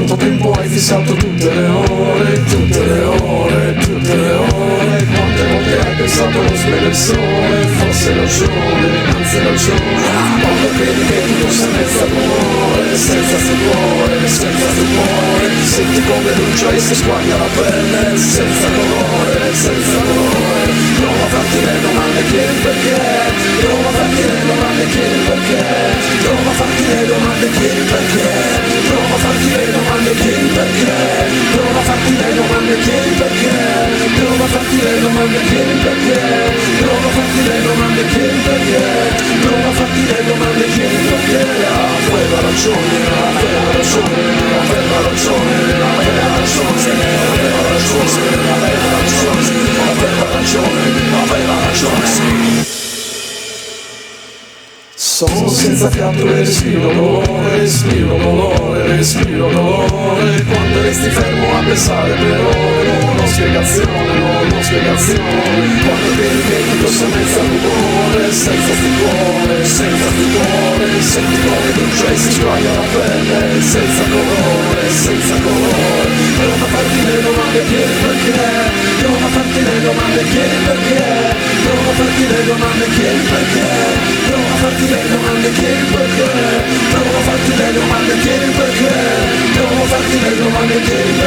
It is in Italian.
quanto tempo hai fissato tutte le ore, tutte le ore, tutte le ore. Quante volte hai pensato allo splendere sole, forse ragione, anzi ragione. Quando credi che tutto sia senza rumore, senza stupore, senza stupore. Senti come brucia e si squaglia la pelle, senza colore, senza colore. Prova a farti le domande, chiedi perché. Prova a farti le domande, chiedi perché. Prova a farti le domande, chiedi perché. Prova a farti le domande, chiedi perché. Prova a farti le domande, chiedi perché. Prova a farti le domande, chiedi perché. Prova a farti le domande, chiedi perché. Prova a farti le domande, chiedi perché. Aveva ragione, aveva ragione, aveva ragione, aveva ragione, aveva ragione, aveva ragione, aveva ragione, aveva ragione. Sono senza fiato e respiro dolore, respiro dolore, respiro dolore. Quando resti fermo a pensare per ore, non ho spiegazione, non ho spiegazione. Quando credi che tutto sia senza rumore, senza stupore, senza stupore. Senti come brucia e si squaglia la pelle, senza colore, senza colore. Prova a farti le domande, chiedi perché. Prova a farti le domande, chiedi perché. Prova a farti le domande, chiedi perché. Prova a farti le domande, chiedi perché. Prova a farti le domande, chiedi perché. Prova a farti le domande, chiedi perché.